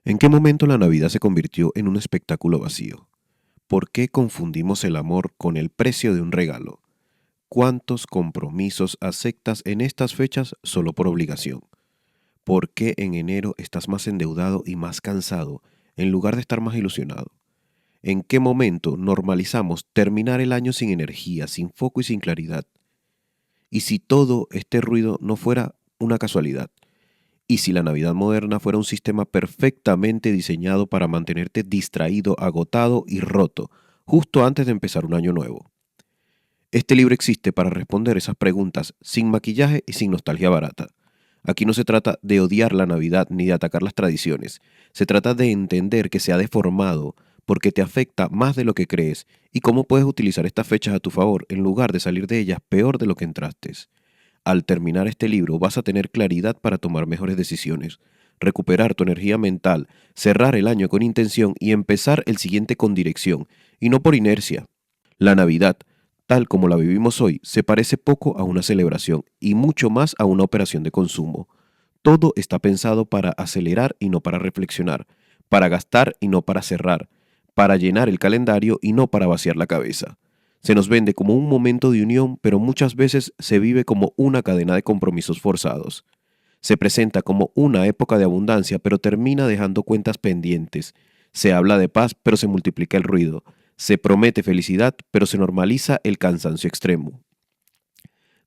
¿En qué momento la Navidad se convirtió en un espectáculo vacío? ¿Por qué confundimos el amor con el precio de un regalo? ¿Cuántos compromisos aceptas en estas fechas solo por obligación? ¿Por qué en enero estás más endeudado y más cansado en lugar de estar más ilusionado? ¿En qué momento normalizamos terminar el año sin energía, sin foco y sin claridad? ¿Y si todo este ruido no fuera una casualidad? ¿Y si la Navidad moderna fuera un sistema perfectamente diseñado para mantenerte distraído, agotado y roto, justo antes de empezar un año nuevo? Este libro existe para responder esas preguntas sin maquillaje y sin nostalgia barata. Aquí no se trata de odiar la Navidad ni de atacar las tradiciones. Se trata de entender que se ha deformado porque te afecta más de lo que crees y cómo puedes utilizar estas fechas a tu favor en lugar de salir de ellas peor de lo que entraste. Al terminar este libro vas a tener claridad para tomar mejores decisiones, recuperar tu energía mental, cerrar el año con intención y empezar el siguiente con dirección, y no por inercia. La Navidad, tal como la vivimos hoy, se parece poco a una celebración y mucho más a una operación de consumo. Todo está pensado para acelerar y no para reflexionar, para gastar y no para cerrar, para llenar el calendario y no para vaciar la cabeza. Se nos vende como un momento de unión, pero muchas veces se vive como una cadena de compromisos forzados. Se presenta como una época de abundancia, pero termina dejando cuentas pendientes. Se habla de paz, pero se multiplica el ruido. Se promete felicidad, pero se normaliza el cansancio extremo.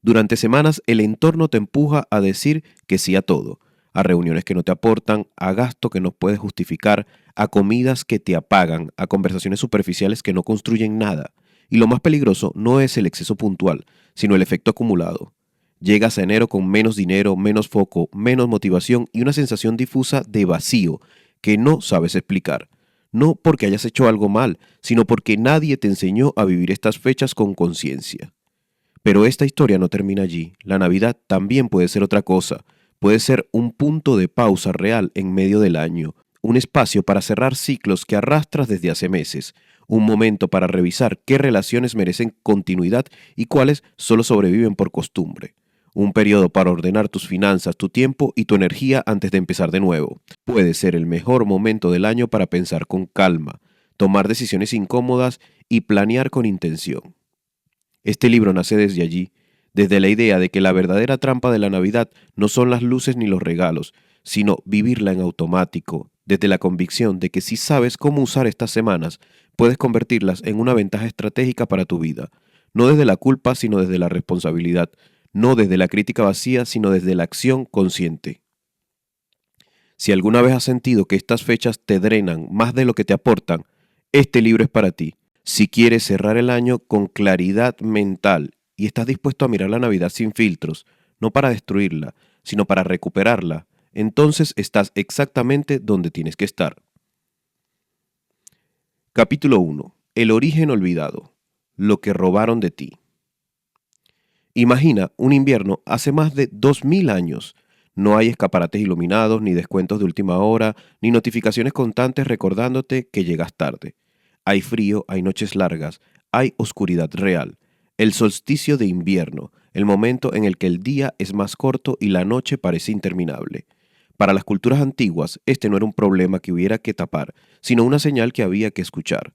Durante semanas el entorno te empuja a decir que sí a todo, a reuniones que no te aportan, a gasto que no puedes justificar, a comidas que te apagan, a conversaciones superficiales que no construyen nada. Y lo más peligroso no es el exceso puntual, sino el efecto acumulado. Llegas a enero con menos dinero, menos foco, menos motivación y una sensación difusa de vacío que no sabes explicar. No porque hayas hecho algo mal, sino porque nadie te enseñó a vivir estas fechas con conciencia. Pero esta historia no termina allí. La Navidad también puede ser otra cosa. Puede ser un punto de pausa real en medio del año, un espacio para cerrar ciclos que arrastras desde hace meses, un momento para revisar qué relaciones merecen continuidad y cuáles solo sobreviven por costumbre. Un periodo para ordenar tus finanzas, tu tiempo y tu energía antes de empezar de nuevo. Puede ser el mejor momento del año para pensar con calma, tomar decisiones incómodas y planear con intención. Este libro nace desde allí, desde la idea de que la verdadera trampa de la Navidad no son las luces ni los regalos, sino vivirla en automático, desde la convicción de que si sabes cómo usar estas semanas, puedes convertirlas en una ventaja estratégica para tu vida, no desde la culpa, sino desde la responsabilidad, no desde la crítica vacía, sino desde la acción consciente. Si alguna vez has sentido que estas fechas te drenan más de lo que te aportan, este libro es para ti. Si quieres cerrar el año con claridad mental y estás dispuesto a mirar la Navidad sin filtros, no para destruirla, sino para recuperarla, entonces estás exactamente donde tienes que estar. Capítulo 1. El origen olvidado. Lo que robaron de ti. Imagina un invierno hace más de 2000 años. No hay escaparates iluminados, ni descuentos de última hora, ni notificaciones constantes recordándote que llegas tarde. Hay frío, hay noches largas, hay oscuridad real. El solsticio de invierno, el momento en el que el día es más corto y la noche parece interminable. Para las culturas antiguas, este no era un problema que hubiera que tapar, sino una señal que había que escuchar.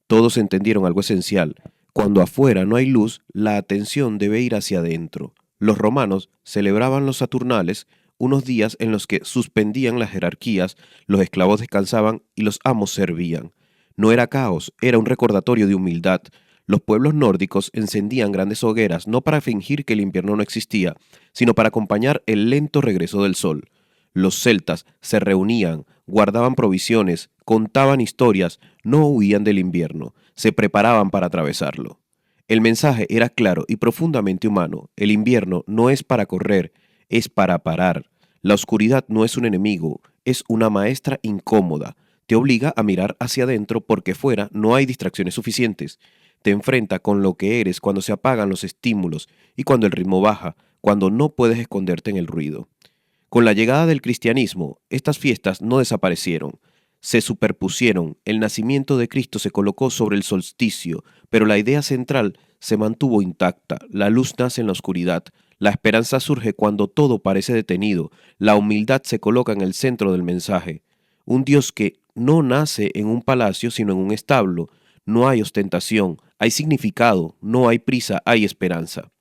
Todos entendieron algo esencial. Cuando afuera no hay luz, la atención debe ir hacia adentro. Los romanos celebraban los Saturnales, unos días en los que suspendían las jerarquías, los esclavos descansaban y los amos servían. No era caos, era un recordatorio de humildad. Los pueblos nórdicos encendían grandes hogueras no para fingir que el invierno no existía, sino para acompañar el lento regreso del sol. Los celtas se reunían, guardaban provisiones, contaban historias, no huían del invierno, se preparaban para atravesarlo. El mensaje era claro y profundamente humano. El invierno no es para correr, es para parar. La oscuridad no es un enemigo, es una maestra incómoda. Te obliga a mirar hacia adentro porque fuera no hay distracciones suficientes. Te enfrenta con lo que eres cuando se apagan los estímulos y cuando el ritmo baja, cuando no puedes esconderte en el ruido. Con la llegada del cristianismo, estas fiestas no desaparecieron, se superpusieron, el nacimiento de Cristo se colocó sobre el solsticio, pero la idea central se mantuvo intacta, la luz nace en la oscuridad, la esperanza surge cuando todo parece detenido, la humildad se coloca en el centro del mensaje. un Dios que no nace en un palacio, sino en un establo. No hay ostentación, hay significado, no hay prisa, hay esperanza.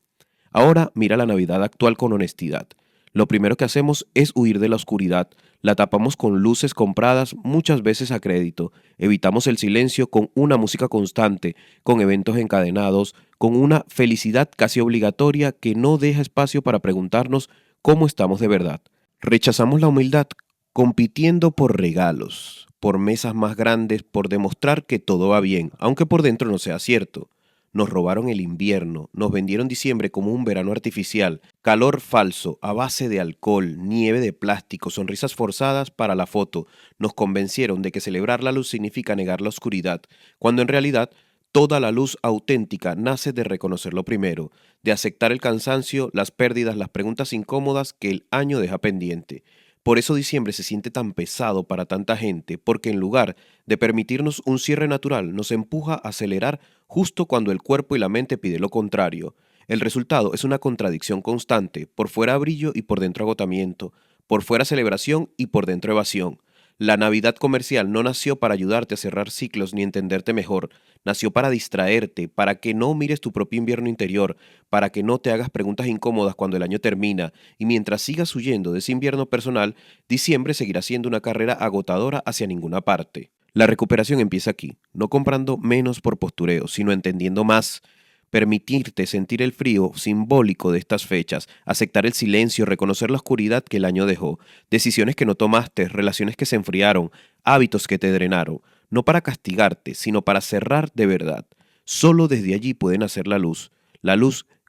Ahora mira la Navidad actual con honestidad. Lo primero que hacemos es huir de la oscuridad. La tapamos con luces compradas muchas veces a crédito. Evitamos el silencio con una música constante, con eventos encadenados, con una felicidad casi obligatoria que no deja espacio para preguntarnos cómo estamos de verdad. Rechazamos la humildad compitiendo por regalos, por mesas más grandes, por demostrar que todo va bien, aunque por dentro no sea cierto. Nos robaron el invierno, nos vendieron diciembre como un verano artificial, calor falso, a base de alcohol, nieve de plástico, sonrisas forzadas para la foto. Nos convencieron de que celebrar la luz significa negar la oscuridad, cuando en realidad toda la luz auténtica nace de reconocer lo primero, de aceptar el cansancio, las pérdidas, las preguntas incómodas que el año deja pendiente. Por eso diciembre se siente tan pesado para tanta gente, porque en lugar de permitirnos un cierre natural, nos empuja a acelerar justo cuando el cuerpo y la mente piden lo contrario. El resultado es una contradicción constante, por fuera brillo y por dentro agotamiento, por fuera celebración y por dentro evasión. La Navidad comercial no nació para ayudarte a cerrar ciclos ni entenderte mejor, nació para distraerte, para que no mires tu propio invierno interior, para que no te hagas preguntas incómodas cuando el año termina, y mientras sigas huyendo de ese invierno personal, diciembre seguirá siendo una carrera agotadora hacia ninguna parte. La recuperación empieza aquí, no comprando menos por postureo, sino entendiendo más. Permitirte sentir el frío simbólico de estas fechas, aceptar el silencio, reconocer la oscuridad que el año dejó, decisiones que no tomaste, relaciones que se enfriaron, hábitos que te drenaron, no para castigarte, sino para cerrar de verdad. Solo desde allí puede nacer la luz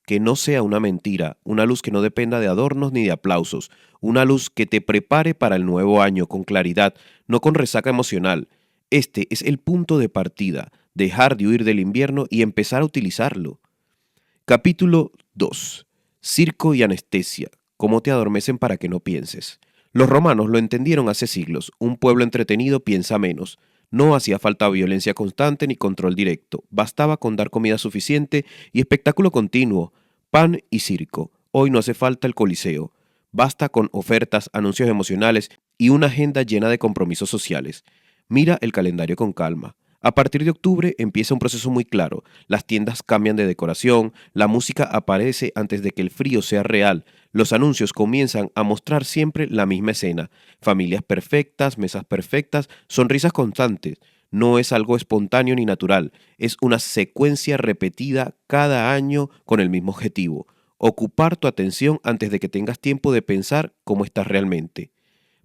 que no sea una mentira, una luz que no dependa de adornos ni de aplausos, una luz que te prepare para el nuevo año con claridad, no con resaca emocional. Este es el punto de partida, dejar de huir del invierno y empezar a utilizarlo. Capítulo 2. Circo y anestesia. ¿Cómo te adormecen para que no pienses? Los romanos lo entendieron hace siglos. Un pueblo entretenido piensa menos. No hacía falta violencia constante ni control directo. Bastaba con dar comida suficiente y espectáculo continuo. Pan y circo. Hoy no hace falta el coliseo. Basta con ofertas, anuncios emocionales y una agenda llena de compromisos sociales. Mira el calendario con calma. A partir de octubre empieza un proceso muy claro. Las tiendas cambian de decoración, la música aparece antes de que el frío sea real, los anuncios comienzan a mostrar siempre la misma escena. Familias perfectas, mesas perfectas, sonrisas constantes. No es algo espontáneo ni natural, es una secuencia repetida cada año con el mismo objetivo. Ocupar tu atención antes de que tengas tiempo de pensar cómo estás realmente.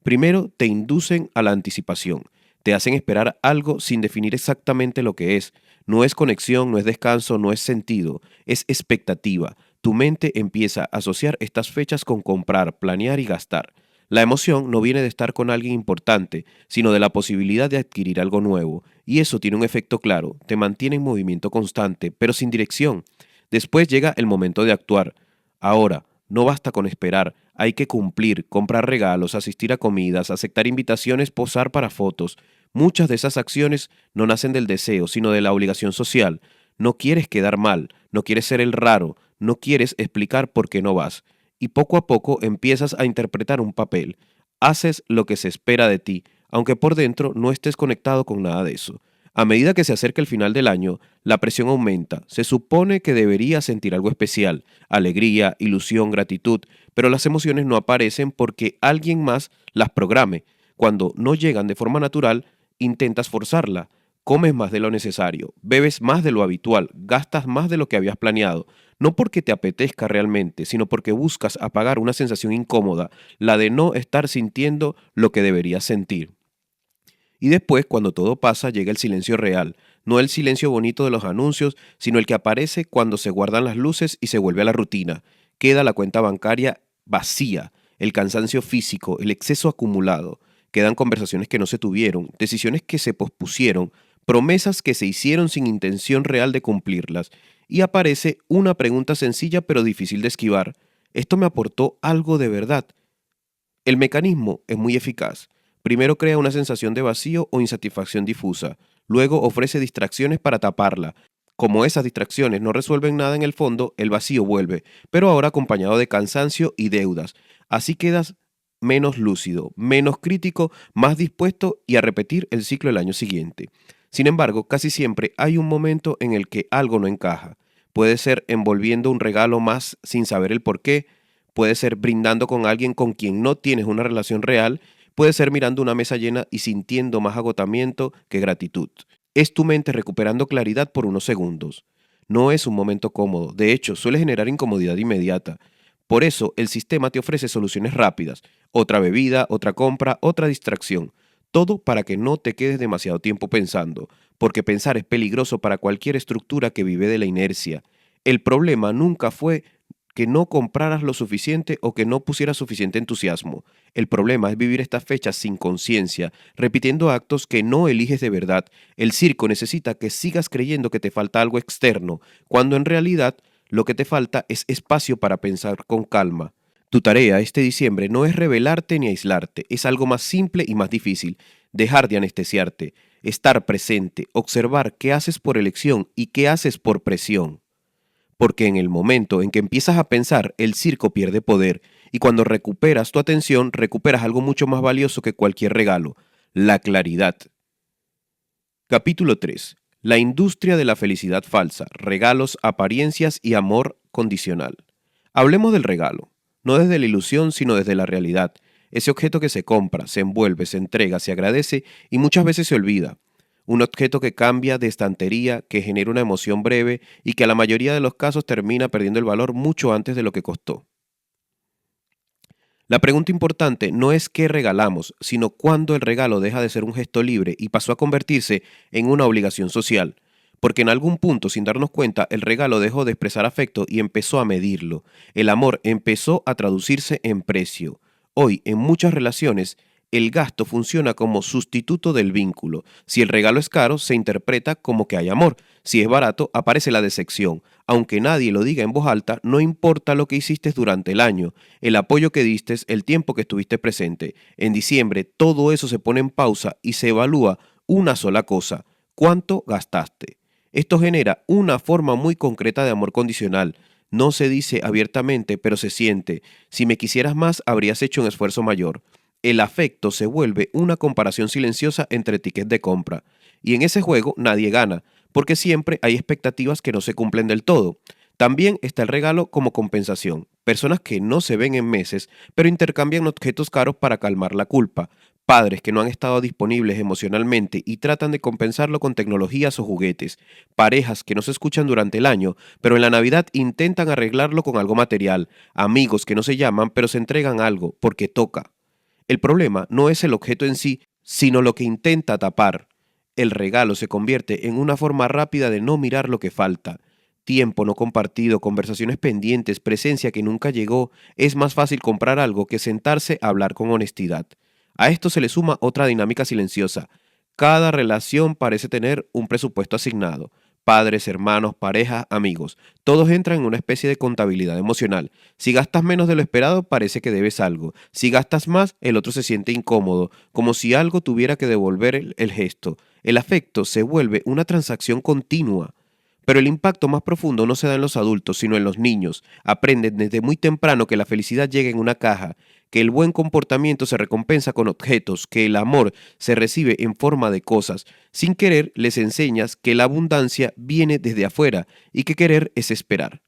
Primero te inducen a la anticipación. Te hacen esperar algo sin definir exactamente lo que es. No es conexión, no es descanso, no es sentido, es expectativa. Tu mente empieza a asociar estas fechas con comprar, planear y gastar. La emoción no viene de estar con alguien importante, sino de la posibilidad de adquirir algo nuevo. Y eso tiene un efecto claro, te mantiene en movimiento constante, pero sin dirección. Después llega el momento de actuar. Ahora, no basta con esperar, hay que cumplir, comprar regalos, asistir a comidas, aceptar invitaciones, posar para fotos. Muchas de esas acciones no nacen del deseo, sino de la obligación social. No quieres quedar mal, no quieres ser el raro, no quieres explicar por qué no vas. Y poco a poco empiezas a interpretar un papel. Haces lo que se espera de ti, aunque por dentro no estés conectado con nada de eso. A medida que se acerca el final del año, la presión aumenta. Se supone que deberías sentir algo especial, alegría, ilusión, gratitud, pero las emociones no aparecen porque alguien más las programe. Cuando no llegan de forma natural, intentas forzarla. Comes más de lo necesario, bebes más de lo habitual, gastas más de lo que habías planeado, no porque te apetezca realmente, sino porque buscas apagar una sensación incómoda, la de no estar sintiendo lo que deberías sentir. Y después, cuando todo pasa, llega el silencio real, no el silencio bonito de los anuncios, sino el que aparece cuando se guardan las luces y se vuelve a la rutina. Queda la cuenta bancaria vacía, el cansancio físico, el exceso acumulado. Quedan conversaciones que no se tuvieron, decisiones que se pospusieron, promesas que se hicieron sin intención real de cumplirlas. Y aparece una pregunta sencilla pero difícil de esquivar. ¿Esto me aportó algo de verdad? El mecanismo es muy eficaz. Primero crea una sensación de vacío o insatisfacción difusa, luego ofrece distracciones para taparla. Como esas distracciones no resuelven nada en el fondo, el vacío vuelve, pero ahora acompañado de cansancio y deudas. Así quedas menos lúcido, menos crítico, más dispuesto y a repetir el ciclo el año siguiente. Sin embargo, casi siempre hay un momento en el que algo no encaja. Puede ser envolviendo un regalo más sin saber el por qué, puede ser brindando con alguien con quien no tienes una relación real, puede ser mirando una mesa llena y sintiendo más agotamiento que gratitud. Es tu mente recuperando claridad por unos segundos. No es un momento cómodo, de hecho, suele generar incomodidad inmediata. Por eso, el sistema te ofrece soluciones rápidas, otra bebida, otra compra, otra distracción. Todo para que no te quedes demasiado tiempo pensando, porque pensar es peligroso para cualquier estructura que vive de la inercia. El problema nunca fue que no compraras lo suficiente o que no pusieras suficiente entusiasmo. El problema es vivir estas fechas sin conciencia, repitiendo actos que no eliges de verdad. El circo necesita que sigas creyendo que te falta algo externo, cuando en realidad lo que te falta es espacio para pensar con calma. Tu tarea este diciembre no es revelarte ni aislarte, es algo más simple y más difícil. Dejar de anestesiarte, estar presente, observar qué haces por elección y qué haces por presión. Porque en el momento en que empiezas a pensar, el circo pierde poder, y cuando recuperas tu atención, recuperas algo mucho más valioso que cualquier regalo, la claridad. Capítulo 3. La industria de la felicidad falsa, regalos, apariencias y amor condicional. Hablemos del regalo, no desde la ilusión, sino desde la realidad. Ese objeto que se compra, se envuelve, se entrega, se agradece y muchas veces se olvida. Un objeto que cambia de estantería, que genera una emoción breve y que a la mayoría de los casos termina perdiendo el valor mucho antes de lo que costó. La pregunta importante no es qué regalamos, sino cuándo el regalo deja de ser un gesto libre y pasó a convertirse en una obligación social. Porque en algún punto, sin darnos cuenta, el regalo dejó de expresar afecto y empezó a medirlo. El amor empezó a traducirse en precio. Hoy, en muchas relaciones, el gasto funciona como sustituto del vínculo. Si el regalo es caro, se interpreta como que hay amor. Si es barato, aparece la decepción. Aunque nadie lo diga en voz alta, no importa lo que hiciste durante el año, el apoyo que diste, el tiempo que estuviste presente. En diciembre, todo eso se pone en pausa y se evalúa una sola cosa: ¿cuánto gastaste? Esto genera una forma muy concreta de amor condicional. No se dice abiertamente, pero se siente. Si me quisieras más, habrías hecho un esfuerzo mayor. El afecto se vuelve una comparación silenciosa entre tickets de compra. Y en ese juego nadie gana, porque siempre hay expectativas que no se cumplen del todo. También está el regalo como compensación. Personas que no se ven en meses, pero intercambian objetos caros para calmar la culpa. Padres que no han estado disponibles emocionalmente y tratan de compensarlo con tecnologías o juguetes. Parejas que no se escuchan durante el año, pero en la Navidad intentan arreglarlo con algo material. Amigos que no se llaman, pero se entregan algo, porque toca. El problema no es el objeto en sí, sino lo que intenta tapar. El regalo se convierte en una forma rápida de no mirar lo que falta. Tiempo no compartido, conversaciones pendientes, presencia que nunca llegó. Es más fácil comprar algo que sentarse a hablar con honestidad. A esto se le suma otra dinámica silenciosa. Cada relación parece tener un presupuesto asignado. Padres, hermanos, parejas, amigos. Todos entran en una especie de contabilidad emocional. Si gastas menos de lo esperado, parece que debes algo. Si gastas más, el otro se siente incómodo, como si algo tuviera que devolver el gesto. El afecto se vuelve una transacción continua. Pero el impacto más profundo no se da en los adultos, sino en los niños. Aprenden desde muy temprano que la felicidad llega en una caja, que el buen comportamiento se recompensa con objetos, que el amor se recibe en forma de cosas. Sin querer, les enseñas que la abundancia viene desde afuera y que querer es esperar.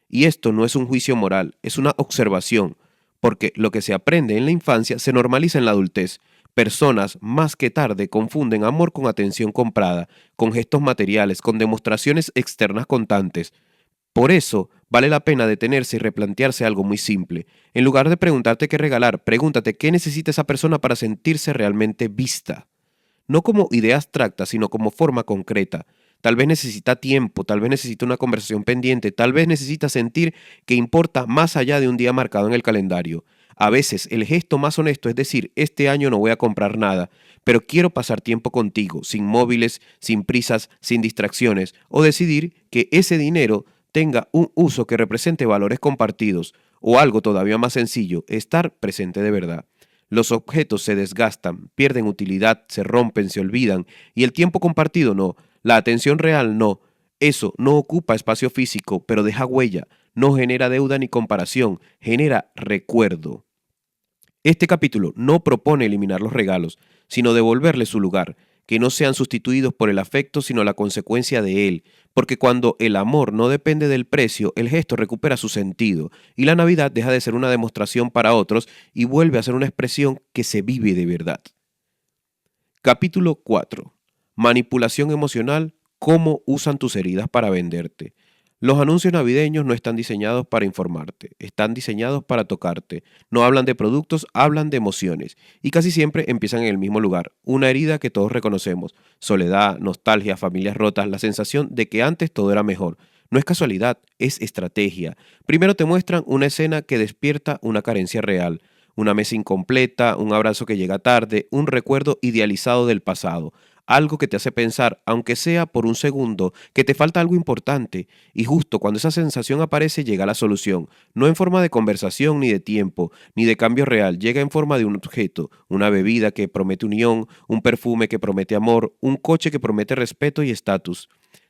Y esto no es un juicio moral, es una observación, porque lo que se aprende en la infancia se normaliza en la adultez. Personas, más que tarde, confunden amor con atención comprada, con gestos materiales, con demostraciones externas constantes. Por eso, vale la pena detenerse y replantearse algo muy simple. En lugar de preguntarte qué regalar, pregúntate qué necesita esa persona para sentirse realmente vista. No como idea abstracta, sino como forma concreta. Tal vez necesita tiempo, tal vez necesita una conversación pendiente, tal vez necesita sentir que importa más allá de un día marcado en el calendario. A veces el gesto más honesto es decir, este año no voy a comprar nada, pero quiero pasar tiempo contigo, sin móviles, sin prisas, sin distracciones, o decidir que ese dinero tenga un uso que represente valores compartidos, o algo todavía más sencillo, estar presente de verdad. Los objetos se desgastan, pierden utilidad, se rompen, se olvidan, y el tiempo compartido no, la atención real no. Eso no ocupa espacio físico, pero deja huella, no genera deuda ni comparación, genera recuerdo. Este capítulo no propone eliminar los regalos, sino devolverles su lugar, que no sean sustituidos por el afecto, sino la consecuencia de él, porque cuando el amor no depende del precio, el gesto recupera su sentido, y la Navidad deja de ser una demostración para otros y vuelve a ser una expresión que se vive de verdad. Capítulo 4. Manipulación emocional, cómo usan tus heridas para venderte. Los anuncios navideños no están diseñados para informarte, están diseñados para tocarte. No hablan de productos, hablan de emociones. Y casi siempre empiezan en el mismo lugar, una herida que todos reconocemos. Soledad, nostalgia, familias rotas, la sensación de que antes todo era mejor. No es casualidad, es estrategia. Primero te muestran una escena que despierta una carencia real. Una mesa incompleta, un abrazo que llega tarde, un recuerdo idealizado del pasado. Algo que te hace pensar, aunque sea por un segundo, que te falta algo importante. Y justo cuando esa sensación aparece llega la solución, no en forma de conversación ni de tiempo, ni de cambio real, llega en forma de un objeto, una bebida que promete unión, un perfume que promete amor, un coche que promete respeto y estatus.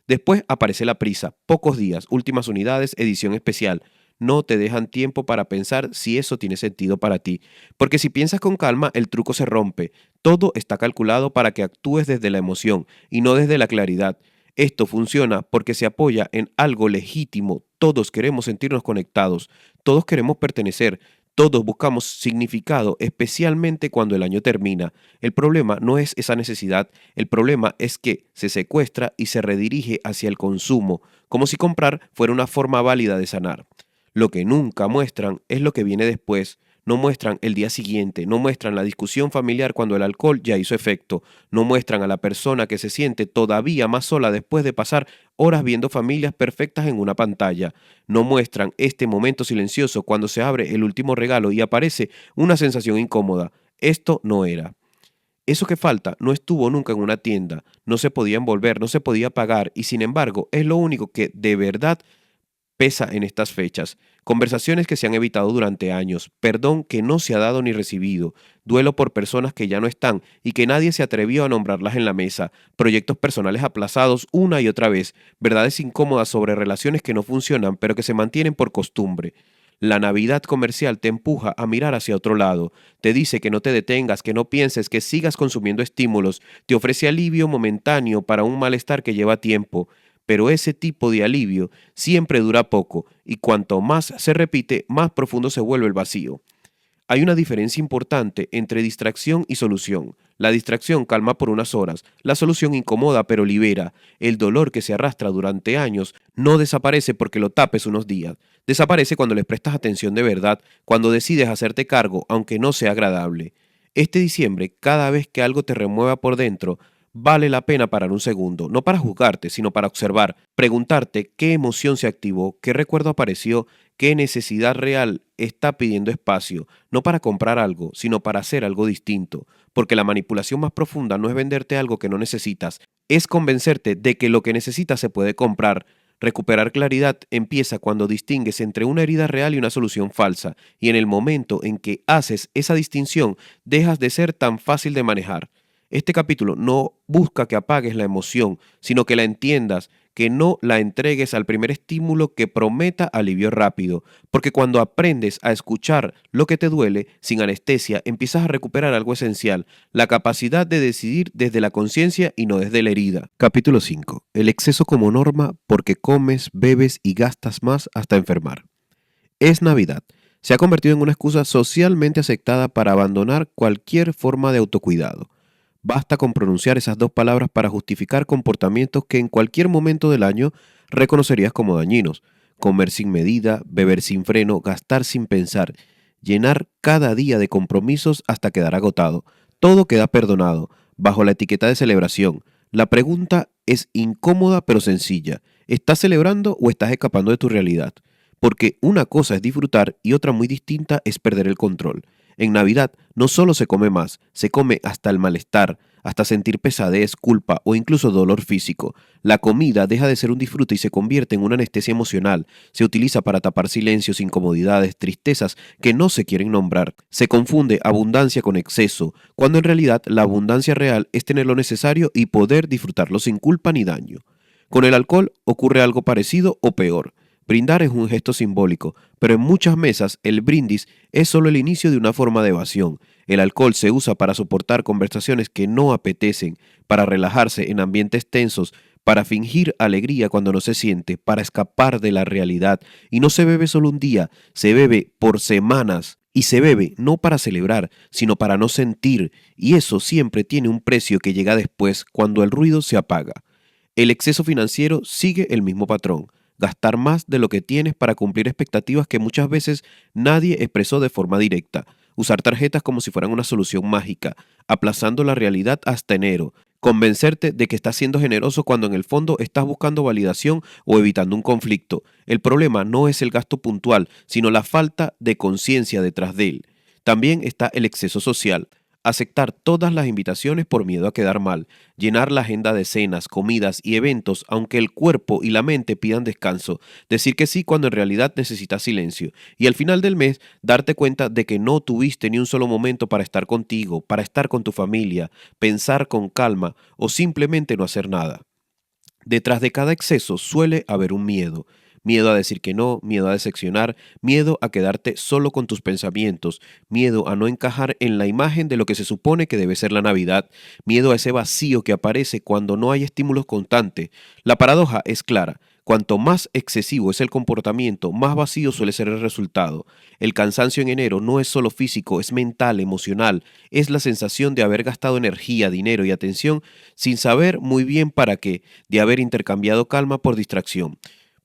Después aparece la prisa, pocos días, últimas unidades, edición especial. No te dejan tiempo para pensar si eso tiene sentido para ti, porque si piensas con calma, el truco se rompe. Todo está calculado para que actúes desde la emoción y no desde la claridad. Esto funciona porque se apoya en algo legítimo. Todos queremos sentirnos conectados, todos queremos pertenecer, todos buscamos significado, especialmente cuando el año termina. El problema no es esa necesidad, el problema es que se secuestra y se redirige hacia el consumo, como si comprar fuera una forma válida de sanar. Lo que nunca muestran es lo que viene después. No muestran el día siguiente, no muestran la discusión familiar cuando el alcohol ya hizo efecto, no muestran a la persona que se siente todavía más sola después de pasar horas viendo familias perfectas en una pantalla, no muestran este momento silencioso cuando se abre el último regalo y aparece una sensación incómoda. Esto no era. Eso que falta no estuvo nunca en una tienda, no se podía envolver, no se podía pagar y sin embargo es lo único que de verdad pesa en estas fechas, conversaciones que se han evitado durante años, perdón que no se ha dado ni recibido, duelo por personas que ya no están y que nadie se atrevió a nombrarlas en la mesa, proyectos personales aplazados una y otra vez, verdades incómodas sobre relaciones que no funcionan pero que se mantienen por costumbre. La Navidad comercial te empuja a mirar hacia otro lado, te dice que no te detengas, que no pienses, que sigas consumiendo estímulos, te ofrece alivio momentáneo para un malestar que lleva tiempo, pero ese tipo de alivio siempre dura poco y cuanto más se repite, más profundo se vuelve el vacío. Hay una diferencia importante entre distracción y solución. La distracción calma por unas horas, la solución incomoda pero libera. El dolor que se arrastra durante años no desaparece porque lo tapes unos días. Desaparece cuando les prestas atención de verdad, cuando decides hacerte cargo aunque no sea agradable. Este diciembre, cada vez que algo te remueva por dentro, vale la pena parar un segundo, no para juzgarte, sino para observar, preguntarte qué emoción se activó, qué recuerdo apareció, qué necesidad real está pidiendo espacio, no para comprar algo, sino para hacer algo distinto, porque la manipulación más profunda no es venderte algo que no necesitas, es convencerte de que lo que necesitas se puede comprar. Recuperar claridad empieza cuando distingues entre una herida real y una solución falsa, y en el momento en que haces esa distinción, dejas de ser tan fácil de manejar. Este capítulo no busca que apagues la emoción, sino que la entiendas, que no la entregues al primer estímulo que prometa alivio rápido, porque cuando aprendes a escuchar lo que te duele sin anestesia, empiezas a recuperar algo esencial, la capacidad de decidir desde la conciencia y no desde la herida. Capítulo 5. El exceso como norma porque comes, bebes y gastas más hasta enfermar. Es Navidad. Se ha convertido en una excusa socialmente aceptada para abandonar cualquier forma de autocuidado. Basta con pronunciar esas dos palabras para justificar comportamientos que en cualquier momento del año reconocerías como dañinos. Comer sin medida, beber sin freno, gastar sin pensar, llenar cada día de compromisos hasta quedar agotado. Todo queda perdonado, bajo la etiqueta de celebración. La pregunta es incómoda pero sencilla. ¿Estás celebrando o estás escapando de tu realidad? Porque una cosa es disfrutar y otra muy distinta es perder el control. En Navidad no solo se come más, se come hasta el malestar, hasta sentir pesadez, culpa o incluso dolor físico. La comida deja de ser un disfrute y se convierte en una anestesia emocional. Se utiliza para tapar silencios, incomodidades, tristezas que no se quieren nombrar. Se confunde abundancia con exceso, cuando en realidad la abundancia real es tener lo necesario y poder disfrutarlo sin culpa ni daño. Con el alcohol ocurre algo parecido o peor. Brindar es un gesto simbólico, pero en muchas mesas el brindis es solo el inicio de una forma de evasión. El alcohol se usa para soportar conversaciones que no apetecen, para relajarse en ambientes tensos, para fingir alegría cuando no se siente, para escapar de la realidad. Y no se bebe solo un día, se bebe por semanas. Y se bebe no para celebrar, sino para no sentir, y eso siempre tiene un precio que llega después cuando el ruido se apaga. El exceso financiero sigue el mismo patrón: gastar más de lo que tienes para cumplir expectativas que muchas veces nadie expresó de forma directa, usar tarjetas como si fueran una solución mágica, aplazando la realidad hasta enero, convencerte de que estás siendo generoso cuando en el fondo estás buscando validación o evitando un conflicto. El problema no es el gasto puntual, sino la falta de conciencia detrás de él. También está el exceso social. Aceptar todas las invitaciones por miedo a quedar mal, llenar la agenda de cenas, comidas y eventos aunque el cuerpo y la mente pidan descanso, decir que sí cuando en realidad necesitas silencio, y al final del mes darte cuenta de que no tuviste ni un solo momento para estar contigo, para estar con tu familia, pensar con calma o simplemente no hacer nada. Detrás de cada exceso suele haber un miedo. Miedo a decir que no, miedo a decepcionar, miedo a quedarte solo con tus pensamientos, miedo a no encajar en la imagen de lo que se supone que debe ser la Navidad, miedo a ese vacío que aparece cuando no hay estímulos constantes. La paradoja es clara. Cuanto más excesivo es el comportamiento, más vacío suele ser el resultado. El cansancio en enero no es solo físico, es mental, emocional, es la sensación de haber gastado energía, dinero y atención sin saber muy bien para qué, de haber intercambiado calma por distracción.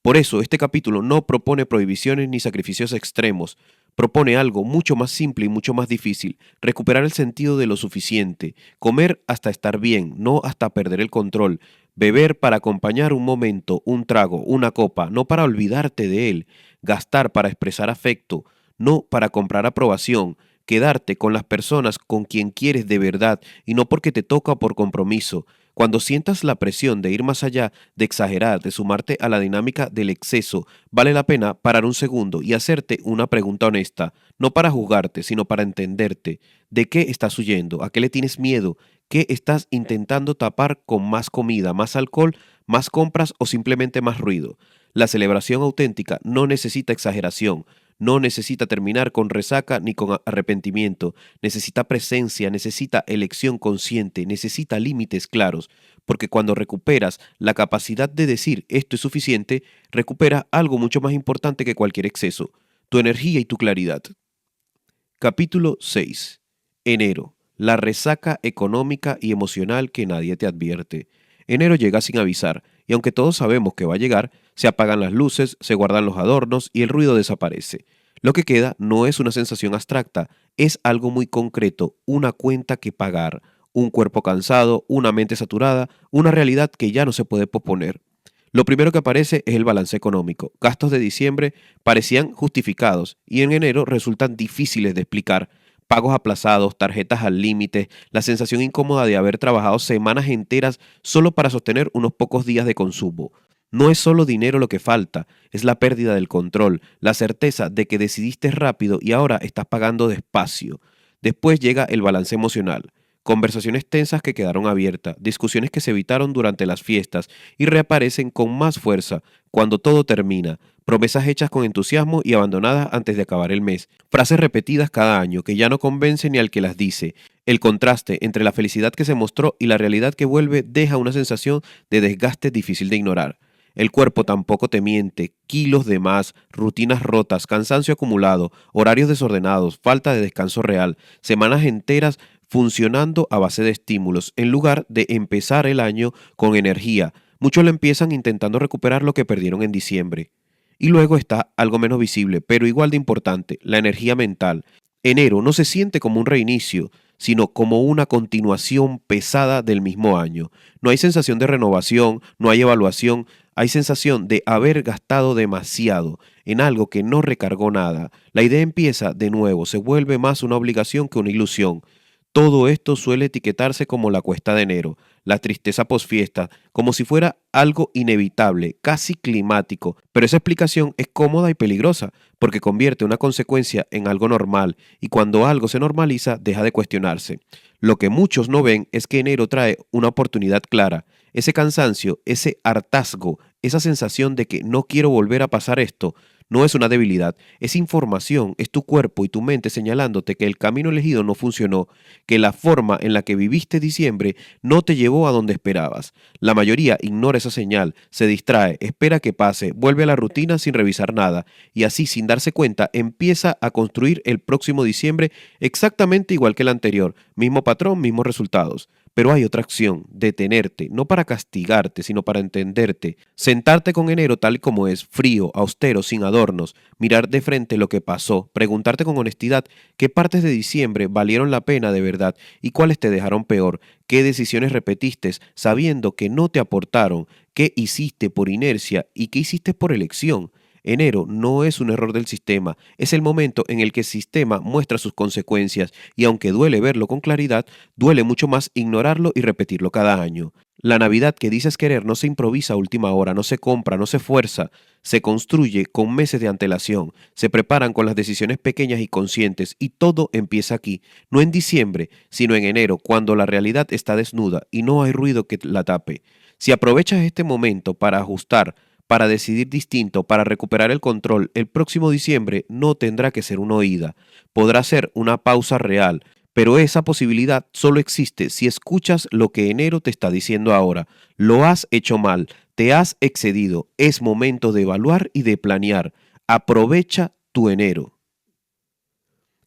Por eso, este capítulo no propone prohibiciones ni sacrificios extremos, propone algo mucho más simple y mucho más difícil: recuperar el sentido de lo suficiente, comer hasta estar bien, no hasta perder el control, beber para acompañar un momento, un trago, una copa, no para olvidarte de él, gastar para expresar afecto, no para comprar aprobación, quedarte con las personas con quien quieres de verdad y no porque te toca o por compromiso. Cuando sientas la presión de ir más allá, de exagerar, de sumarte a la dinámica del exceso, vale la pena parar un segundo y hacerte una pregunta honesta, no para juzgarte, sino para entenderte. ¿De qué estás huyendo? ¿A qué le tienes miedo? ¿Qué estás intentando tapar con más comida, más alcohol, más compras o simplemente más ruido? La celebración auténtica no necesita exageración, no necesita terminar con resaca ni con arrepentimiento, necesita presencia, necesita elección consciente, necesita límites claros, porque cuando recuperas la capacidad de decir esto es suficiente, recuperas algo mucho más importante que cualquier exceso: tu energía y tu claridad. Capítulo 6. Enero. La resaca económica y emocional que nadie te advierte. Enero llega sin avisar, y aunque todos sabemos que va a llegar, se apagan las luces, se guardan los adornos y el ruido desaparece. Lo que queda no es una sensación abstracta, es algo muy concreto: una cuenta que pagar, un cuerpo cansado, una mente saturada, una realidad que ya no se puede posponer. Lo primero que aparece es el balance económico. Gastos de diciembre parecían justificados y en enero resultan difíciles de explicar. Pagos aplazados, tarjetas al límite, la sensación incómoda de haber trabajado semanas enteras solo para sostener unos pocos días de consumo. No es solo dinero lo que falta, es la pérdida del control, la certeza de que decidiste rápido y ahora estás pagando despacio. Después llega el balance emocional. Conversaciones tensas que quedaron abiertas, discusiones que se evitaron durante las fiestas y reaparecen con más fuerza cuando todo termina, promesas hechas con entusiasmo y abandonadas antes de acabar el mes, frases repetidas cada año que ya no convencen ni al que las dice. El contraste entre la felicidad que se mostró y la realidad que vuelve deja una sensación de desgaste difícil de ignorar. El cuerpo tampoco te miente: kilos de más, rutinas rotas, cansancio acumulado, horarios desordenados, falta de descanso real, semanas enteras funcionando a base de estímulos, en lugar de empezar el año con energía. Muchos lo empiezan intentando recuperar lo que perdieron en diciembre. Y luego está algo menos visible, pero igual de importante: la energía mental. Enero no se siente como un reinicio, sino como una continuación pesada del mismo año. No hay sensación de renovación, no hay evaluación, hay sensación de haber gastado demasiado en algo que no recargó nada. La idea empieza de nuevo, se vuelve más una obligación que una ilusión. Todo esto suele etiquetarse como la cuesta de enero, la tristeza posfiesta, como si fuera algo inevitable, casi climático, pero esa explicación es cómoda y peligrosa, porque convierte una consecuencia en algo normal, y cuando algo se normaliza, deja de cuestionarse. Lo que muchos no ven es que enero trae una oportunidad clara. Ese cansancio, ese hartazgo, esa sensación de que no quiero volver a pasar esto, no es una debilidad, es información, es tu cuerpo y tu mente señalándote que el camino elegido no funcionó, que la forma en la que viviste diciembre no te llevó a donde esperabas. La mayoría ignora esa señal, se distrae, espera que pase, vuelve a la rutina sin revisar nada, y así sin darse cuenta empieza a construir el próximo diciembre exactamente igual que el anterior, mismo patrón, mismos resultados. Pero hay otra acción, detenerte, no para castigarte, sino para entenderte. Sentarte con enero tal como es, frío, austero, sin adornos, mirar de frente lo que pasó, preguntarte con honestidad qué partes de diciembre valieron la pena de verdad y cuáles te dejaron peor, qué decisiones repetiste sabiendo que no te aportaron, qué hiciste por inercia y qué hiciste por elección. Enero no es un error del sistema, es el momento en el que el sistema muestra sus consecuencias y aunque duele verlo con claridad, duele mucho más ignorarlo y repetirlo cada año. La Navidad que dices querer no se improvisa a última hora, no se compra, no se fuerza, se construye con meses de antelación, se preparan con las decisiones pequeñas y conscientes y todo empieza aquí, no en diciembre, sino en enero, cuando la realidad está desnuda y no hay ruido que la tape. Si aprovechas este momento para ajustar, para decidir distinto, para recuperar el control, el próximo diciembre no tendrá que ser una oída, podrá ser una pausa real, pero esa posibilidad solo existe si escuchas lo que enero te está diciendo ahora. Lo has hecho mal, te has excedido, es momento de evaluar y de planear. Aprovecha tu enero.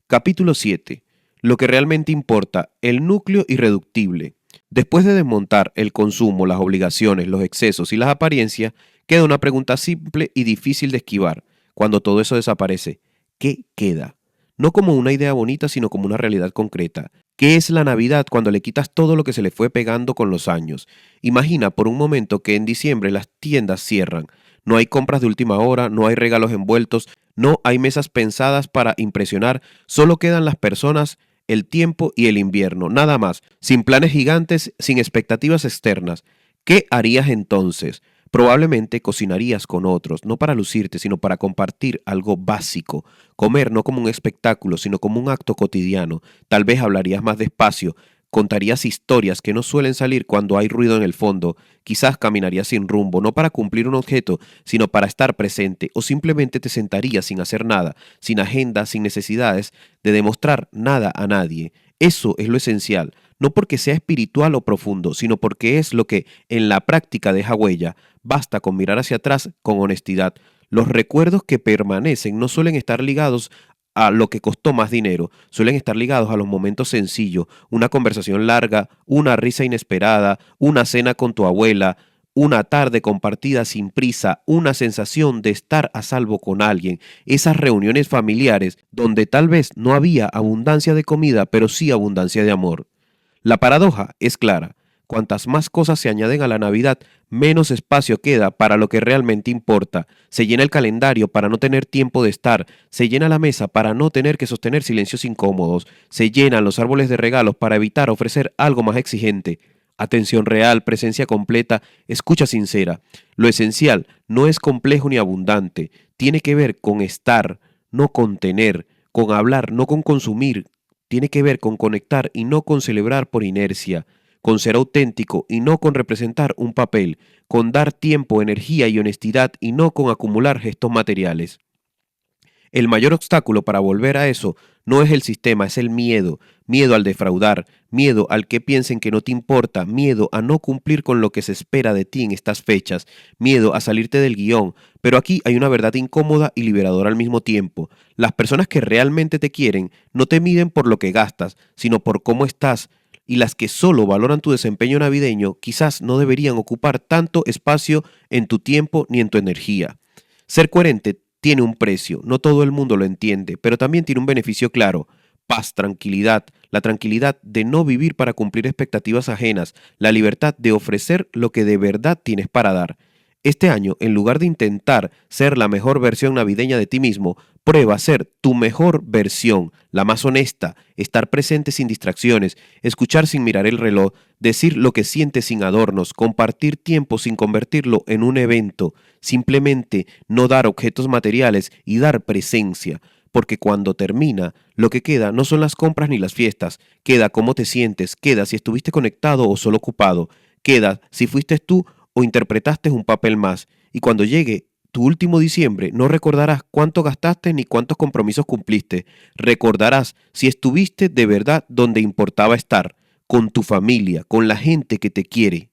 Capítulo 7. Lo que realmente importa, el núcleo irreductible. Después de desmontar el consumo, las obligaciones, los excesos y las apariencias, queda una pregunta simple y difícil de esquivar. Cuando todo eso desaparece, ¿qué queda? No como una idea bonita, sino como una realidad concreta. ¿Qué es la Navidad cuando le quitas todo lo que se le fue pegando con los años? Imagina por un momento que en diciembre las tiendas cierran. No hay compras de última hora, no hay regalos envueltos, no hay mesas pensadas para impresionar, solo quedan las personas, el tiempo y el invierno, nada más, sin planes gigantes, sin expectativas externas. ¿Qué harías entonces? Probablemente cocinarías con otros, no para lucirte, sino para compartir algo básico. Comer no como un espectáculo, sino como un acto cotidiano. Tal vez hablarías más despacio, contarías historias que no suelen salir cuando hay ruido en el fondo. Quizás caminarías sin rumbo, no para cumplir un objeto, sino para estar presente, o simplemente te sentarías sin hacer nada, sin agenda, sin necesidades de demostrar nada a nadie. Eso es lo esencial, no porque sea espiritual o profundo, sino porque es lo que en la práctica deja huella. Basta con mirar hacia atrás con honestidad. Los recuerdos que permanecen no suelen estar ligados a lo que costó más dinero, suelen estar ligados a los momentos sencillos, una conversación larga, una risa inesperada, una cena con tu abuela, una tarde compartida sin prisa, una sensación de estar a salvo con alguien, esas reuniones familiares donde tal vez no había abundancia de comida, pero sí abundancia de amor. La paradoja es clara. Cuantas más cosas se añaden a la Navidad, menos espacio queda para lo que realmente importa. Se llena el calendario para no tener tiempo de estar, se llena la mesa para no tener que sostener silencios incómodos, se llenan los árboles de regalos para evitar ofrecer algo más exigente. Atención real, presencia completa, escucha sincera. Lo esencial no es complejo ni abundante, tiene que ver con estar, no con tener, con hablar, no con consumir, tiene que ver con conectar y no con celebrar por inercia, con ser auténtico y no con representar un papel, con dar tiempo, energía y honestidad y no con acumular gestos materiales. El mayor obstáculo para volver a eso no es el sistema, es el miedo. Miedo al defraudar, miedo al que piensen que no te importa, miedo a no cumplir con lo que se espera de ti en estas fechas, miedo a salirte del guión. Pero aquí hay una verdad incómoda y liberadora al mismo tiempo. Las personas que realmente te quieren no te miden por lo que gastas, sino por cómo estás. Y las que solo valoran tu desempeño navideño quizás no deberían ocupar tanto espacio en tu tiempo ni en tu energía. Ser coherente tiene un precio, no todo el mundo lo entiende, pero también tiene un beneficio claro: paz, tranquilidad, la tranquilidad de no vivir para cumplir expectativas ajenas, la libertad de ofrecer lo que de verdad tienes para dar. Este año, en lugar de intentar ser la mejor versión navideña de ti mismo, prueba ser tu mejor versión, la más honesta, estar presente sin distracciones, escuchar sin mirar el reloj, decir lo que sientes sin adornos, compartir tiempo sin convertirlo en un evento, simplemente no dar objetos materiales y dar presencia. porque cuando termina, lo que queda no son las compras ni las fiestas, queda cómo te sientes, queda si estuviste conectado o solo ocupado, queda si fuiste tú o interpretaste un papel más, y cuando llegue tu último diciembre no recordarás cuánto gastaste ni cuántos compromisos cumpliste, recordarás si estuviste de verdad donde importaba estar, con tu familia, con la gente que te quiere.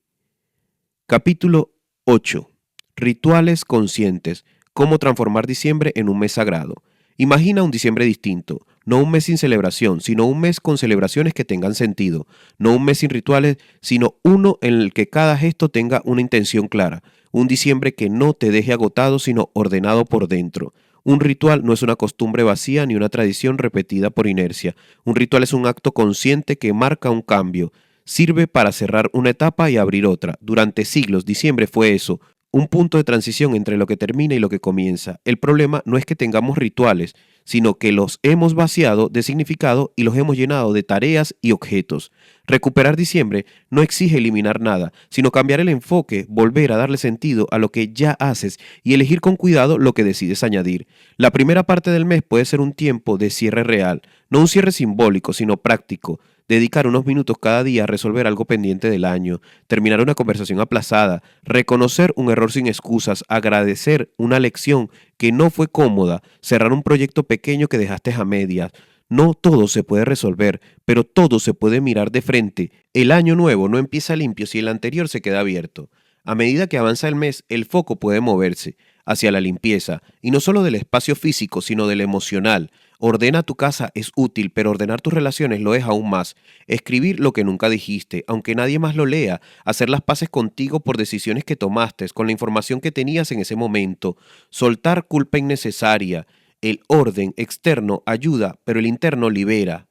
Capítulo 8. Rituales conscientes. Cómo transformar diciembre en un mes sagrado. Imagina un diciembre distinto, no un mes sin celebración, sino un mes con celebraciones que tengan sentido, no un mes sin rituales, sino uno en el que cada gesto tenga una intención clara, un diciembre que no te deje agotado, sino ordenado por dentro. Un ritual no es una costumbre vacía ni una tradición repetida por inercia. Un ritual es un acto consciente que marca un cambio. Sirve para cerrar una etapa y abrir otra. Durante siglos, diciembre fue eso, un punto de transición entre lo que termina y lo que comienza. El problema no es que tengamos rituales, sino que los hemos vaciado de significado y los hemos llenado de tareas y objetos. Recuperar diciembre no exige eliminar nada, sino cambiar el enfoque, volver a darle sentido a lo que ya haces y elegir con cuidado lo que decides añadir. La primera parte del mes puede ser un tiempo de cierre real, no un cierre simbólico, sino práctico. Dedicar unos minutos cada día a resolver algo pendiente del año, terminar una conversación aplazada, reconocer un error sin excusas, agradecer una lección que no fue cómoda, cerrar un proyecto pequeño que dejaste a medias. No todo se puede resolver, pero todo se puede mirar de frente. El año nuevo no empieza limpio si el anterior se queda abierto. A medida que avanza el mes, el foco puede moverse hacia la limpieza, y no solo del espacio físico, sino del emocional. Ordena tu casa es útil, pero ordenar tus relaciones lo es aún más. Escribir lo que nunca dijiste, aunque nadie más lo lea. Hacer las paces contigo por decisiones que tomaste, con la información que tenías en ese momento. Soltar culpa innecesaria. El orden externo ayuda, pero el interno libera.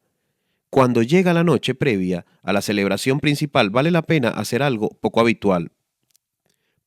Cuando llega la noche previa a la celebración principal, vale la pena hacer algo poco habitual.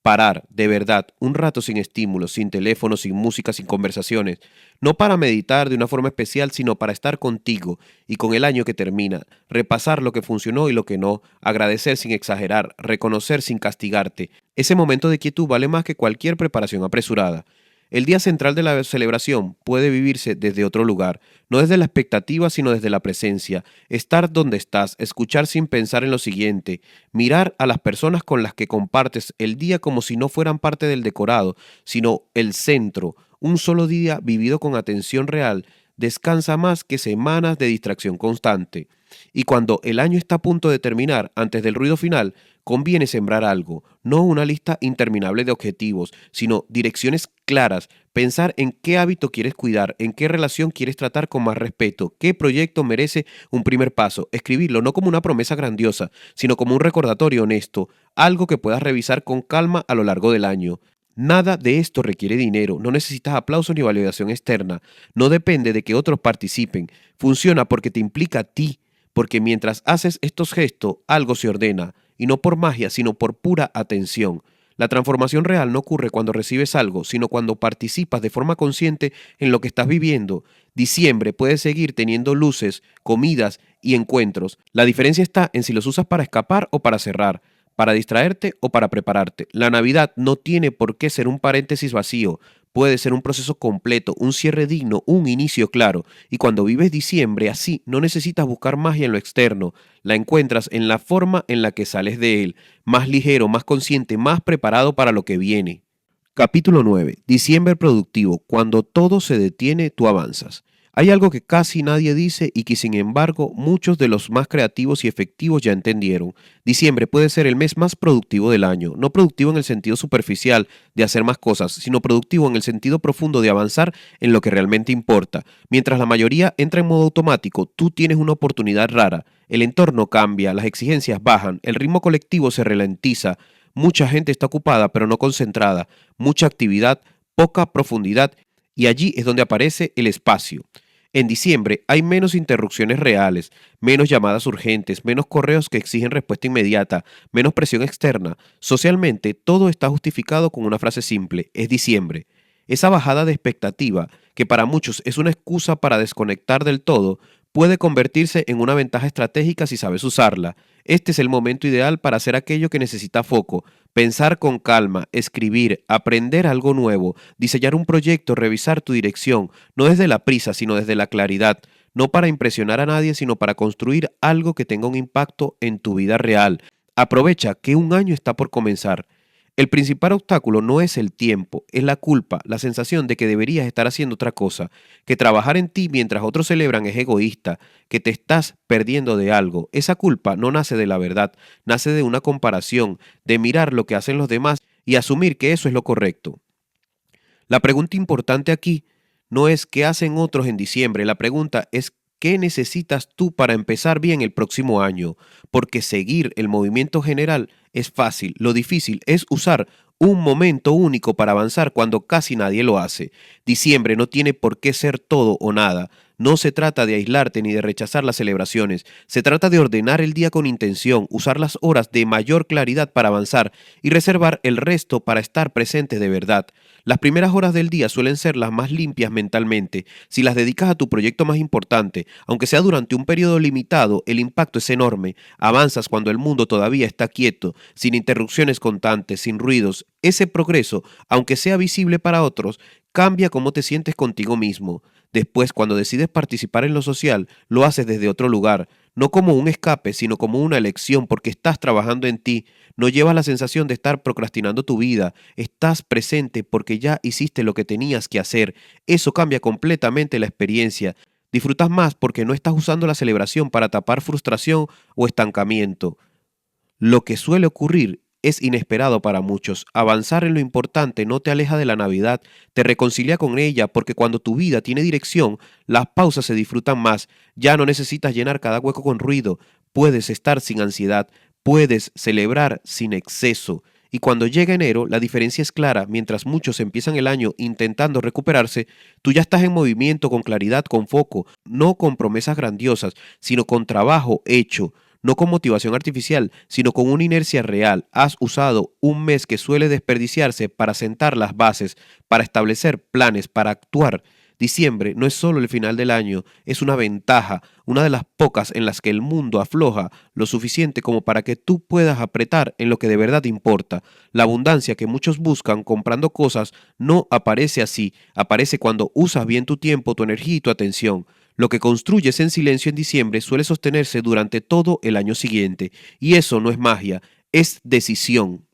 Parar, de verdad, un rato sin estímulos, sin teléfono, sin música, sin conversaciones. No para meditar de una forma especial, sino para estar contigo y con el año que termina. Repasar lo que funcionó y lo que no. Agradecer sin exagerar. Reconocer sin castigarte. Ese momento de quietud vale más que cualquier preparación apresurada. El día central de la celebración puede vivirse desde otro lugar, no desde la expectativa, sino desde la presencia. Estar donde estás, escuchar sin pensar en lo siguiente, mirar a las personas con las que compartes el día como si no fueran parte del decorado, sino el centro. Un solo día vivido con atención real descansa más que semanas de distracción constante. Y cuando el año está a punto de terminar, antes del ruido final, conviene sembrar algo, no una lista interminable de objetivos, sino direcciones claras, pensar en qué hábito quieres cuidar, en qué relación quieres tratar con más respeto, qué proyecto merece un primer paso, escribirlo no como una promesa grandiosa, sino como un recordatorio honesto, algo que puedas revisar con calma a lo largo del año. Nada de esto requiere dinero, no necesitas aplausos ni validación externa, no depende de que otros participen, funciona porque te implica a ti, porque mientras haces estos gestos, algo se ordena, y no por magia, sino por pura atención. La transformación real no ocurre cuando recibes algo, sino cuando participas de forma consciente en lo que estás viviendo. Diciembre puede seguir teniendo luces, comidas y encuentros. La diferencia está en si los usas para escapar o para cerrar, para distraerte o para prepararte. La Navidad no tiene por qué ser un paréntesis vacío. Puede ser un proceso completo, un cierre digno, un inicio claro. Y cuando vives diciembre así, no necesitas buscar magia en lo externo. La encuentras en la forma en la que sales de él. Más ligero, más consciente, más preparado para lo que viene. Capítulo 9. Diciembre productivo. Cuando todo se detiene, tú avanzas. Hay algo que casi nadie dice y que sin embargo muchos de los más creativos y efectivos ya entendieron. Diciembre puede ser el mes más productivo del año, no productivo en el sentido superficial de hacer más cosas, sino productivo en el sentido profundo de avanzar en lo que realmente importa. Mientras la mayoría entra en modo automático, tú tienes una oportunidad rara. El entorno cambia, las exigencias bajan, el ritmo colectivo se ralentiza, mucha gente está ocupada pero no concentrada, mucha actividad, poca profundidad y allí es donde aparece el espacio. En diciembre hay menos interrupciones reales, menos llamadas urgentes, menos correos que exigen respuesta inmediata, menos presión externa. Socialmente todo está justificado con una frase simple, es diciembre. Esa bajada de expectativa, que para muchos es una excusa para desconectar del todo, puede convertirse en una ventaja estratégica si sabes usarla. Este es el momento ideal para hacer aquello que necesita foco, pensar con calma, escribir, aprender algo nuevo, diseñar un proyecto, revisar tu dirección, no desde la prisa, sino desde la claridad, no para impresionar a nadie, sino para construir algo que tenga un impacto en tu vida real. Aprovecha que un año está por comenzar. El principal obstáculo no es el tiempo, es la culpa, la sensación de que deberías estar haciendo otra cosa, que trabajar en ti mientras otros celebran es egoísta, que te estás perdiendo de algo. Esa culpa no nace de la verdad, nace de una comparación, de mirar lo que hacen los demás y asumir que eso es lo correcto. La pregunta importante aquí no es qué hacen otros en diciembre, la pregunta es qué necesitas tú para empezar bien el próximo año, porque seguir el movimiento general es fácil, lo difícil es usar un momento único para avanzar cuando casi nadie lo hace. Diciembre no tiene por qué ser todo o nada. No se trata de aislarte ni de rechazar las celebraciones, se trata de ordenar el día con intención, usar las horas de mayor claridad para avanzar y reservar el resto para estar presente de verdad. Las primeras horas del día suelen ser las más limpias mentalmente. Si las dedicas a tu proyecto más importante, aunque sea durante un periodo limitado, el impacto es enorme. Avanzas cuando el mundo todavía está quieto, sin interrupciones constantes, sin ruidos. Ese progreso, aunque sea visible para otros, cambia cómo te sientes contigo mismo. Después, cuando decides participar en lo social, lo haces desde otro lugar, no como un escape, sino como una elección, porque estás trabajando en ti. No llevas la sensación de estar procrastinando tu vida, estás presente porque ya hiciste lo que tenías que hacer. Eso cambia completamente la experiencia. Disfrutas más porque no estás usando la celebración para tapar frustración o estancamiento. Lo que suele ocurrir es inesperado para muchos. Avanzar en lo importante no te aleja de la Navidad, te reconcilia con ella porque cuando tu vida tiene dirección, las pausas se disfrutan más. Ya no necesitas llenar cada hueco con ruido, puedes estar sin ansiedad, puedes celebrar sin exceso. Y cuando llega enero, la diferencia es clara. Mientras muchos empiezan el año intentando recuperarse, tú ya estás en movimiento con claridad, con foco, no con promesas grandiosas, sino con trabajo hecho. No con motivación artificial, sino con una inercia real. Has usado un mes que suele desperdiciarse para sentar las bases, para establecer planes, para actuar. Diciembre no es solo el final del año, es una ventaja, una de las pocas en las que el mundo afloja lo suficiente como para que tú puedas apretar en lo que de verdad importa. La abundancia que muchos buscan comprando cosas no aparece así, aparece cuando usas bien tu tiempo, tu energía y tu atención. Lo que construyes en silencio en diciembre suele sostenerse durante todo el año siguiente, y eso no es magia, es decisión.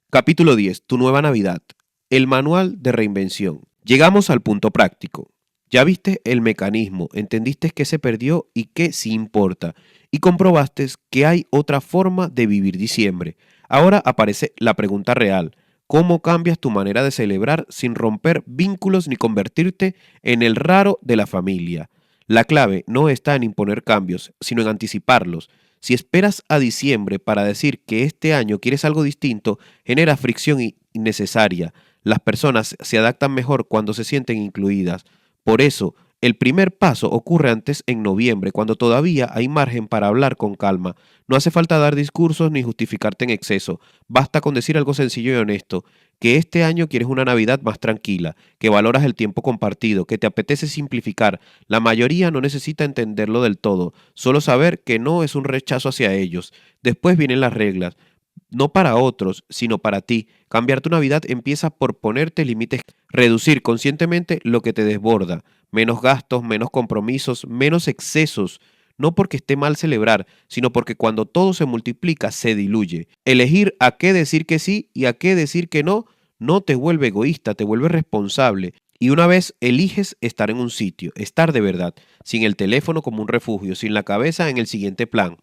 Capítulo 10. Tu nueva Navidad. El manual de reinvención. Llegamos al punto práctico. Ya viste el mecanismo, entendiste qué se perdió y qué sí importa, y comprobaste que hay otra forma de vivir diciembre. Ahora aparece la pregunta real. ¿Cómo cambias tu manera de celebrar sin romper vínculos ni convertirte en el raro de la familia? La clave no está en imponer cambios, sino en anticiparlos. Si esperas a diciembre para decir que este año quieres algo distinto, genera fricción innecesaria. Las personas se adaptan mejor cuando se sienten incluidas. Por eso, el primer paso ocurre antes en noviembre, cuando todavía hay margen para hablar con calma. No hace falta dar discursos ni justificarte en exceso. Basta con decir algo sencillo y honesto, que este año quieres una Navidad más tranquila, que valoras el tiempo compartido, que te apetece simplificar. La mayoría no necesita entenderlo del todo, solo saber que no es un rechazo hacia ellos. Después vienen las reglas. No para otros, sino para ti. Cambiar tu Navidad empieza por ponerte límites, reducir conscientemente lo que te desborda, menos gastos, menos compromisos, menos excesos. No porque esté mal celebrar, sino porque cuando todo se multiplica se diluye. Elegir a qué decir que sí y a qué decir que no, no te vuelve egoísta, te vuelve responsable. Y una vez eliges estar en un sitio, estar de verdad, sin el teléfono como un refugio, sin la cabeza en el siguiente plan.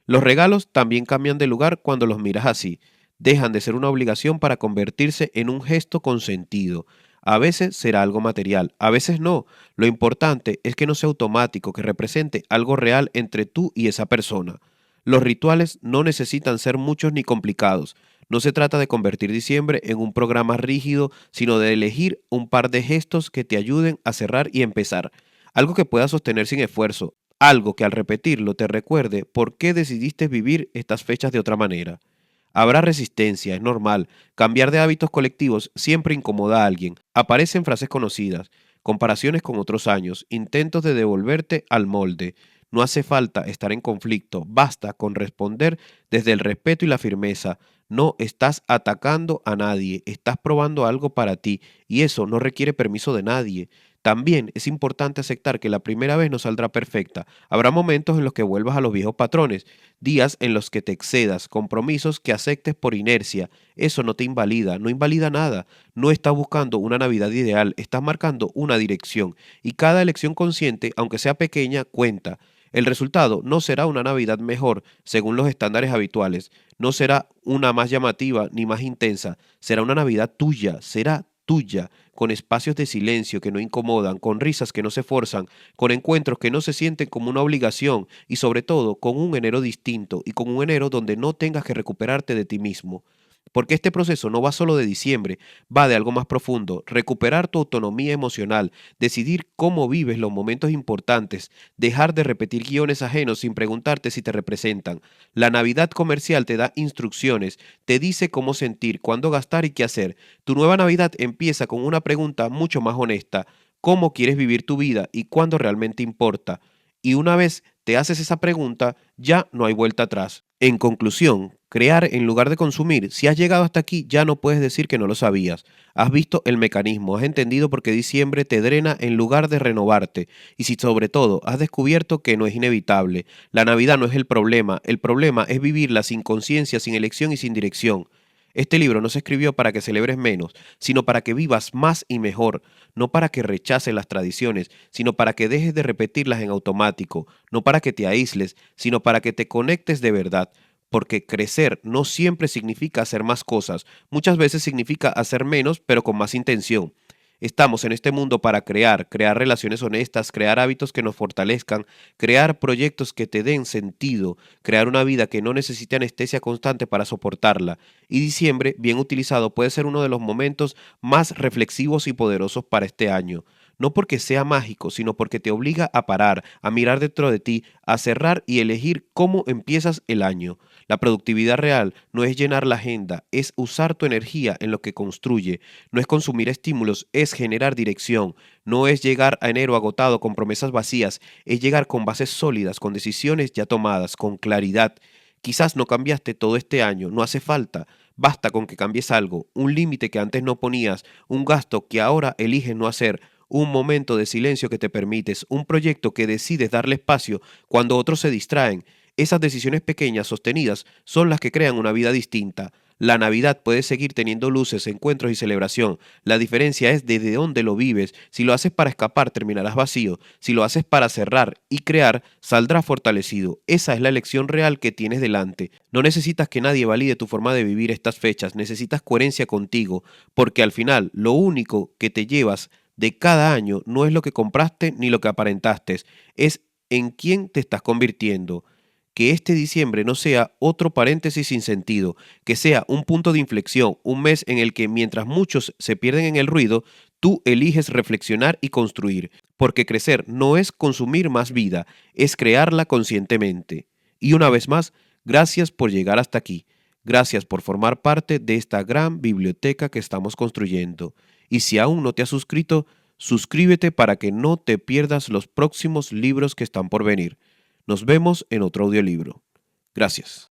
Los regalos también cambian de lugar cuando los miras así. Dejan de ser una obligación para convertirse en un gesto con sentido. A veces será algo material, a veces no. Lo importante es que no sea automático, que represente algo real entre tú y esa persona. Los rituales no necesitan ser muchos ni complicados. No se trata de convertir diciembre en un programa rígido, sino de elegir un par de gestos que te ayuden a cerrar y empezar. Algo que puedas sostener sin esfuerzo, algo que al repetirlo te recuerde por qué decidiste vivir estas fechas de otra manera. Habrá resistencia, es normal. Cambiar de hábitos colectivos siempre incomoda a alguien. Aparecen frases conocidas, comparaciones con otros años, intentos de devolverte al molde. No hace falta estar en conflicto, basta con responder desde el respeto y la firmeza. No estás atacando a nadie, estás probando algo para ti y eso no requiere permiso de nadie. También es importante aceptar que la primera vez no saldrá perfecta. Habrá momentos en los que vuelvas a los viejos patrones, días en los que te excedas, compromisos que aceptes por inercia. Eso no te invalida, no invalida nada. No estás buscando una Navidad ideal, estás marcando una dirección y cada elección consciente, aunque sea pequeña, cuenta. El resultado no será una Navidad mejor según los estándares habituales, no será una más llamativa ni más intensa, será una Navidad tuya, será tuya, con espacios de silencio que no incomodan, con risas que no se forzan, con encuentros que no se sienten como una obligación y sobre todo con un enero distinto y con un enero donde no tengas que recuperarte de ti mismo. Porque este proceso no va solo de diciembre, va de algo más profundo, recuperar tu autonomía emocional, decidir cómo vives los momentos importantes, dejar de repetir guiones ajenos sin preguntarte si te representan. La Navidad comercial te da instrucciones, te dice cómo sentir, cuándo gastar y qué hacer. Tu nueva Navidad empieza con una pregunta mucho más honesta: ¿cómo quieres vivir tu vida y cuándo realmente importa? Y una vez te haces esa pregunta, ya no hay vuelta atrás. En conclusión, crear en lugar de consumir. Si has llegado hasta aquí, ya no puedes decir que no lo sabías. Has visto el mecanismo, has entendido por qué diciembre te drena en lugar de renovarte. Y si sobre todo has descubierto que no es inevitable. La Navidad no es el problema es vivirla sin conciencia, sin elección y sin dirección. Este libro no se escribió para que celebres menos, sino para que vivas más y mejor, no para que rechaces las tradiciones, sino para que dejes de repetirlas en automático, no para que te aísles, sino para que te conectes de verdad, porque crecer no siempre significa hacer más cosas, muchas veces significa hacer menos, pero con más intención. Estamos en este mundo para crear relaciones honestas, crear hábitos que nos fortalezcan, crear proyectos que te den sentido, crear una vida que no necesite anestesia constante para soportarla. Y diciembre, bien utilizado, puede ser uno de los momentos más reflexivos y poderosos para este año. No porque sea mágico, sino porque te obliga a parar, a mirar dentro de ti, a cerrar y elegir cómo empiezas el año. La productividad real no es llenar la agenda, es usar tu energía en lo que construye. No es consumir estímulos, es generar dirección. No es llegar a enero agotado con promesas vacías, es llegar con bases sólidas, con decisiones ya tomadas, con claridad. Quizás no cambiaste todo este año, no hace falta. Basta con que cambies algo, un límite que antes no ponías, un gasto que ahora eliges no hacer, un momento de silencio que te permites, un proyecto que decides darle espacio cuando otros se distraen. Esas decisiones pequeñas sostenidas son las que crean una vida distinta. La Navidad puede seguir teniendo luces, encuentros y celebración. La diferencia es desde dónde lo vives. Si lo haces para escapar, terminarás vacío. Si lo haces para cerrar y crear, saldrás fortalecido. Esa es la elección real que tienes delante. No necesitas que nadie valide tu forma de vivir estas fechas. Necesitas coherencia contigo, porque al final lo único que te llevas de cada año no es lo que compraste ni lo que aparentaste, es en quién te estás convirtiendo. Que este diciembre no sea otro paréntesis sin sentido, que sea un punto de inflexión, un mes en el que mientras muchos se pierden en el ruido, tú eliges reflexionar y construir, porque crecer no es consumir más vida, es crearla conscientemente. Y una vez más, gracias por llegar hasta aquí. Gracias por formar parte de esta gran biblioteca que estamos construyendo. Y si aún no te has suscrito, suscríbete para que no te pierdas los próximos libros que están por venir. Nos vemos en otro audiolibro. Gracias.